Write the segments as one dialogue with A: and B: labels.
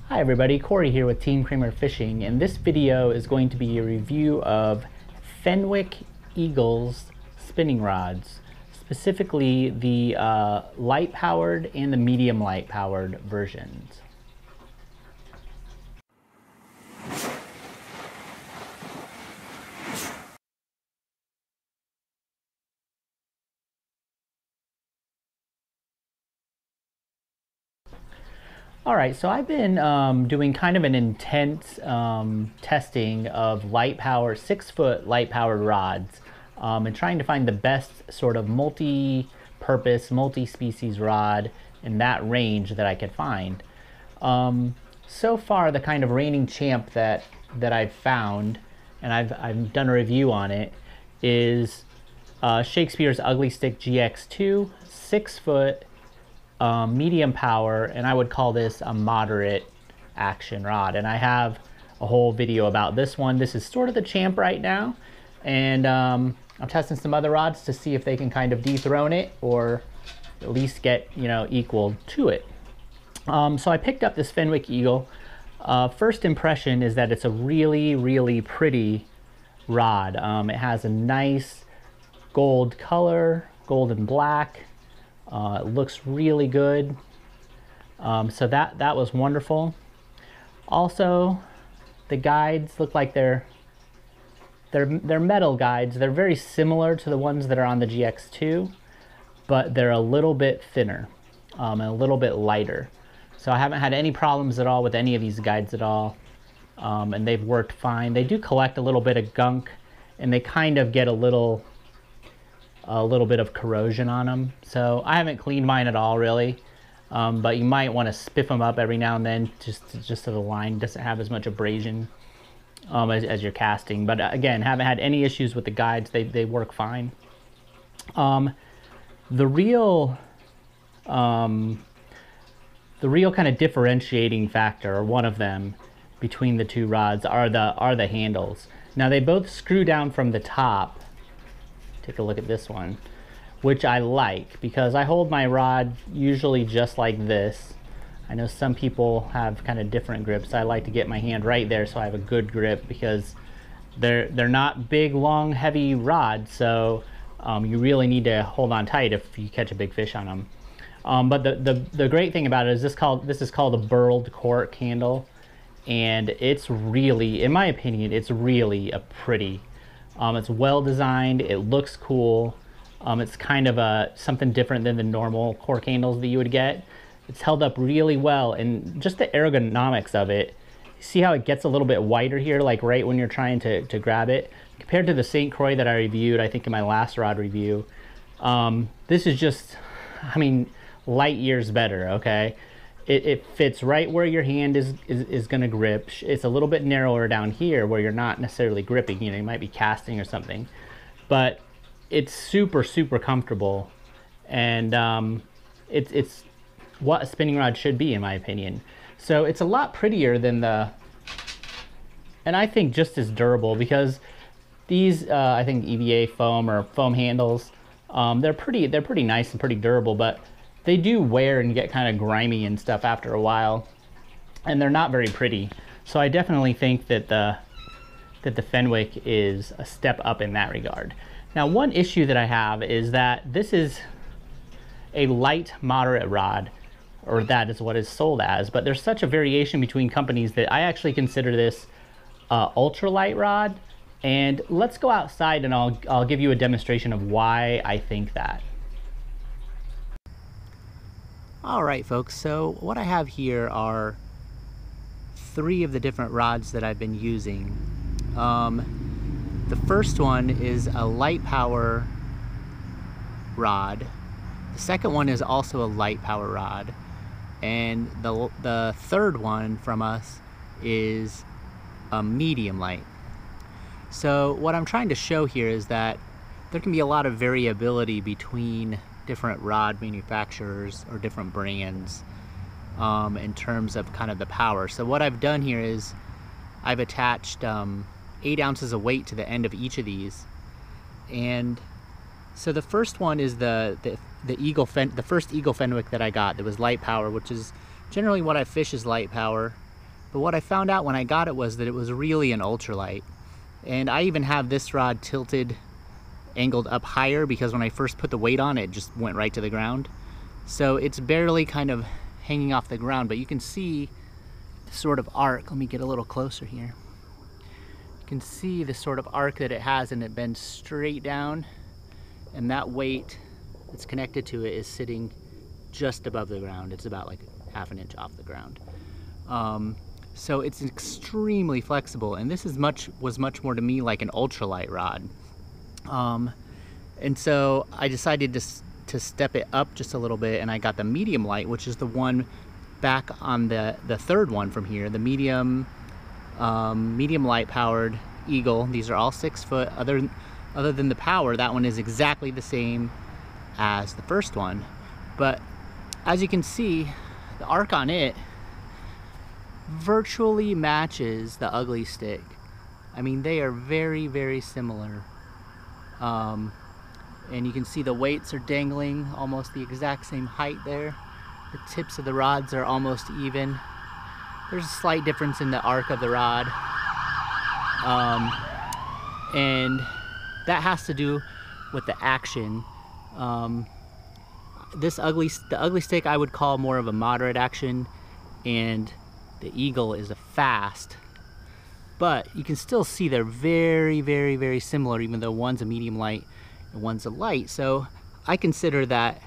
A: Hi everybody, Corey here with Team Cramer Fishing, and this video is going to be a review of Fenwick Eagles spinning rods, specifically the light powered and the medium light powered versions. Alright, so I've been doing kind of an intense testing of light power, 6-foot light powered rods, and trying to find the best sort of multi-purpose, multi-species rod in that range that I could find. So far, the kind of reigning champ that I've found, and I've done a review on it, is Shakespeare's Ugly Stick GX2, 6-foot, medium power, and I would call this a moderate action rod. And I have a whole video about this one. This is sort of the champ right now, and I'm testing some other rods to see if they can kind of dethrone it or at least get, equal to it. So I picked up this Fenwick Eagle. First impression is that it's a really pretty rod. It has a nice gold color, gold and black. It looks really good, so that was wonderful. Also, the guides look like they're metal guides. They're very similar to the ones that are on the GX2, but they're a little bit thinner and a little bit lighter. So I haven't had any problems at all with any of these guides at all, and they've worked fine. They do collect a little bit of gunk, and they kind of get a little bit of corrosion on them. So I haven't cleaned mine at all really, but you might want to spiff them up every now and then just so the line doesn't have as much abrasion as you're casting. But again, haven't had any issues with the guides. They work fine. The real kind of differentiating factor, or one of them, between the two rods are the handles. Now they both screw down from the top. Take a look at this one, which I like because I hold my rod usually just like this. I know some people have kind of different grips. I like to get my hand right there so I have a good grip, because they're not big, long, heavy rods, so you really need to hold on tight if you catch a big fish on them. But the great thing about it is this is called a burled cork handle, and it's really, in my opinion, it's really a pretty. It's well designed, it looks cool, it's kind of something different than the normal cork handles that you would get. It's held up really well, and just the ergonomics of it, see how it gets a little bit wider here, like right when you're trying to grab it, compared to the St. Croix that I reviewed, I think in my last rod review. This is just, light years better, okay? It fits right where your hand is going to grip. It's a little bit narrower down here where you're not necessarily gripping. You might be casting or something, but it's super comfortable, and it's what a spinning rod should be, in my opinion. So it's a lot prettier than and I think just as durable, because these I think EVA foam or foam handles, they're pretty nice and pretty durable, but they do wear and get kind of grimy and stuff after a while, and they're not very pretty. So I definitely think that the Fenwick is a step up in that regard. Now, one issue that I have is that this is a light moderate rod, or that is what it's sold as, but there's such a variation between companies that I actually consider this ultralight rod. And let's go outside and I'll give you a demonstration of why I think that. Alright folks, so what I have here are 3 of the different rods that I've been using. The first one is a light power rod. The second one is also a light power rod. And the third one from us is a medium light. So what I'm trying to show here is that there can be a lot of variability between different rod manufacturers or different brands in terms of kind of the power. So what I've done here is I've attached 8 ounces of weight to the end of each of these, and so the first one is the first Eagle Fenwick that I got that was light power, which is generally what I fish is light power. But what I found out when I got it was that it was really an ultralight. And I even have this rod tilted, angled up higher, because when I first put the weight on, it just went right to the ground. So it's barely kind of hanging off the ground, but you can see the sort of arc. Let me get a little closer here. You can see the sort of arc that it has, and it bends straight down, and that weight that's connected to it is sitting just above the ground. It's about like half an inch off the ground. So it's extremely flexible, and this was much more to me like an ultralight rod. And so I decided to step it up just a little bit, and I got the medium light, which is the one back on the third one from here, the medium light powered Eagle. These are all 6 foot. Other than the power, that one is exactly the same as the first one. But as you can see, the arc on it virtually matches the Ugly Stick. I mean, they are very, very similar. And you can see the weights are dangling almost the exact same height there. The tips of the rods are almost even. There's a slight difference in the arc of the rod. And that has to do with the action. The Ugly Stick I would call more of a moderate action, and the Eagle is a fast. But you can still see they're very, very, very similar, even though one's a medium light and one's a light. So I consider that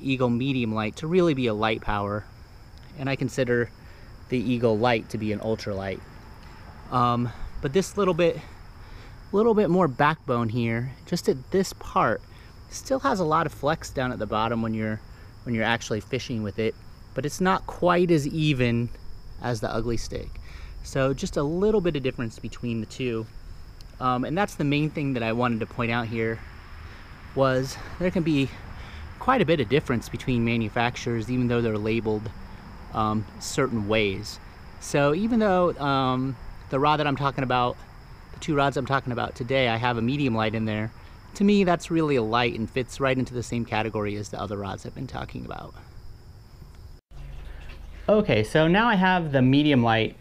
A: Eagle medium light to really be a light power, and I consider the Eagle light to be an ultralight. But this little bit more backbone here, just at this part, still has a lot of flex down at the bottom when you're actually fishing with it, but it's not quite as even as the Ugly Stick. So just a little bit of difference between the two. And that's the main thing that I wanted to point out here, was there can be quite a bit of difference between manufacturers, even though they're labeled certain ways. So even though the rod that I'm talking about, the 2 rods I'm talking about today, I have a medium light in there, to me that's really a light and fits right into the same category as the other rods I've been talking about. Okay, so now I have the medium light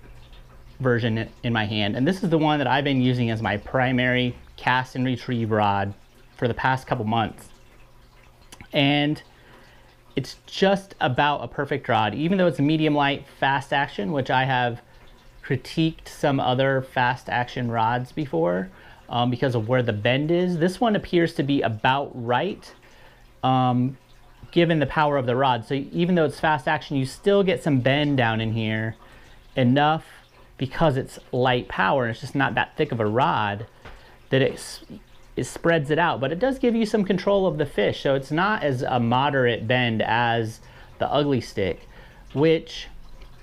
A: version in my hand, and this is the one that I've been using as my primary cast and retrieve rod for the past couple months. And it's just about a perfect rod, even though it's a medium light fast action, which I have critiqued some other fast action rods before because of where the bend is. This one appears to be about right, given the power of the rod. So even though it's fast action, you still get some bend down in here, enough because it's light power and it's just not that thick of a rod that it spreads it out, but it does give you some control of the fish. So it's not as a moderate bend as the Ugly Stick, which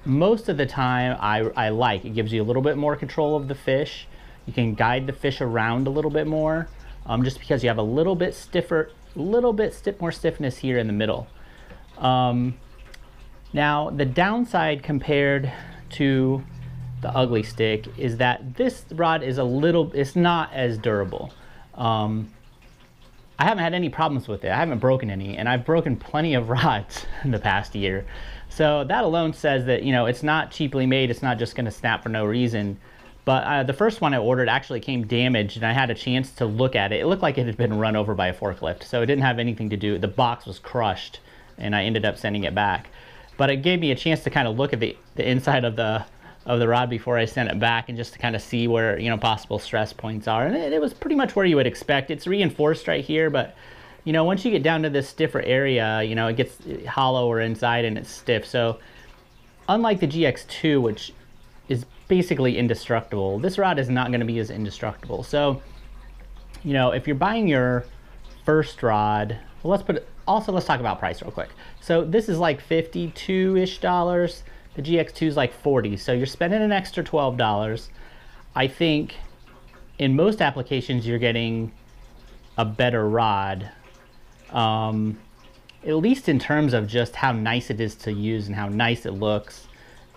A: most of the time I like. It gives you a little bit more control of the fish. You can guide the fish around a little bit more, just because you have a little bit more stiffness here in the middle. Now the downside compared to the Ugly Stick is that this rod is it's not as durable. I haven't had any problems with it. I haven't broken any, and I've broken plenty of rods in the past year. So that alone says that, you know, it's not cheaply made. It's not just going to snap for no reason. But the first one I ordered actually came damaged, and I had a chance to look at it. It looked like it had been run over by a forklift, so it didn't have anything to do. The box was crushed, and I ended up sending it back. But it gave me a chance to kind of look at the inside of the rod before I sent it back, and just to kind of see where, you know, possible stress points are. And it was pretty much where you would expect. It's reinforced right here, but you know, once you get down to this stiffer area, you know, it gets hollower inside and it's stiff. So unlike the GX2, which is basically indestructible, this rod is not going to be as indestructible. So, you know, if you're buying your first rod, well, let's talk about price real quick. So this is like $52-ish. The GX2 is like $40, so you're spending an extra $12. I think in most applications you're getting a better rod, at least in terms of just how nice it is to use and how nice it looks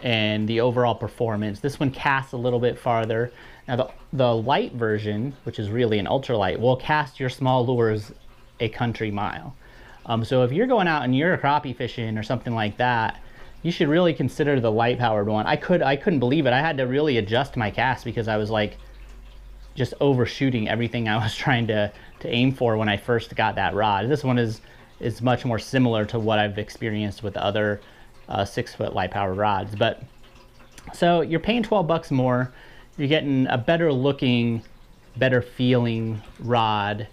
A: and the overall performance. This one casts a little bit farther. Now the light version, which is really an ultralight, will cast your small lures a country mile. So if you're going out and you're crappie fishing or something like that, you should really consider the light powered one. I couldn't believe it. I had to really adjust my cast because I was like just overshooting everything I was trying to aim for when I first got that rod. This one is much more similar to what I've experienced with other 6-foot light powered rods. But so you're paying $12 more. You're getting a better looking, better feeling rod,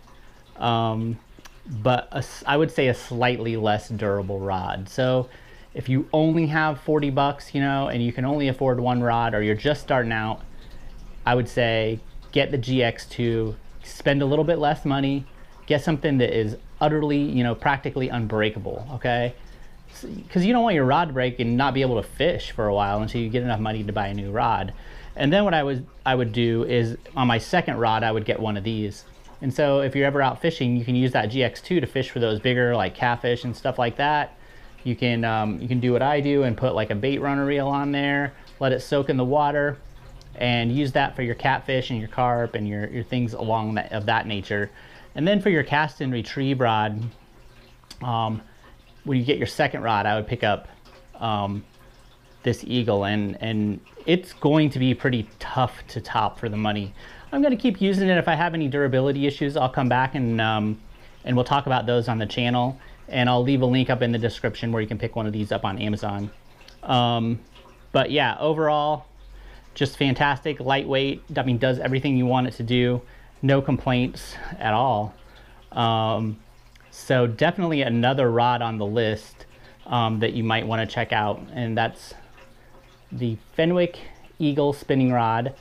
A: but I would say a slightly less durable rod. So if you only have $40, you know, and you can only afford one rod, or you're just starting out, I would say get the GX2, spend a little bit less money, get something that is utterly, you know, practically unbreakable, okay? Because you don't want your rod to break and not be able to fish for a while until you get enough money to buy a new rod. And then what I would do is on my second rod, I would get one of these. And so if you're ever out fishing, you can use that GX2 to fish for those bigger like catfish and stuff like that. You can do what I do and put like a bait runner reel on there, let it soak in the water, and use that for your catfish and your carp and your things along that nature. And then for your cast and retrieve rod, when you get your second rod, I would pick up this Eagle, and it's going to be pretty tough to top for the money. I'm going to keep using it. If I have any durability issues, I'll come back and we'll talk about those on the channel. And I'll leave a link up in the description where you can pick one of these up on Amazon. But yeah, overall, just fantastic, lightweight. I mean, does everything you want it to do. No complaints at all. So definitely another rod on the list that you might want to check out, and that's the Fenwick Eagle spinning rod.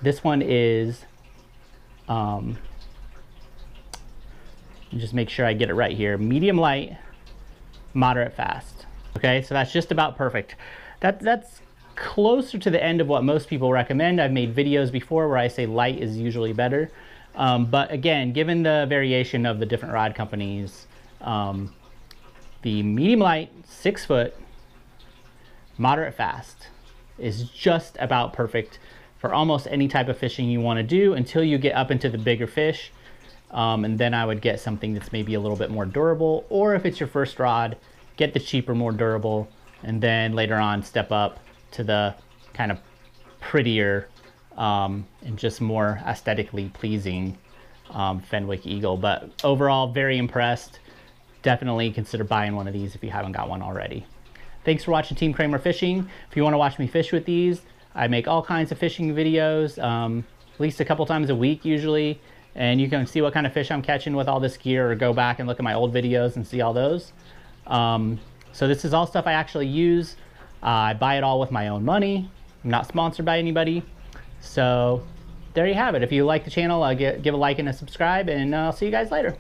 A: This one is, just make sure I get it right here, medium light, moderate fast. Okay, so that's just about perfect. That's closer to the end of what most people recommend. I've made videos before where I say light is usually better. But again, given the variation of the different rod companies, the medium light, 6-foot, moderate fast is just about perfect for almost any type of fishing you want to do until you get up into the bigger fish. And then I would get something that's maybe a little bit more durable, or if it's your first rod, get the cheaper, more durable, and then later on step up to the kind of prettier and just more aesthetically pleasing Fenwick Eagle. But overall, very impressed. Definitely consider buying one of these if you haven't got one already. Thanks for watching Team Cramer Fishing. If you want to watch me fish with these, I make all kinds of fishing videos, at least a couple times a week usually, and you can see what kind of fish I'm catching with all this gear, or go back and look at my old videos and see all those. So this is all stuff I actually use. I buy it all with my own money. I'm not sponsored by anybody. So there you have it. If you like the channel, give a like and a subscribe, and I'll see you guys later.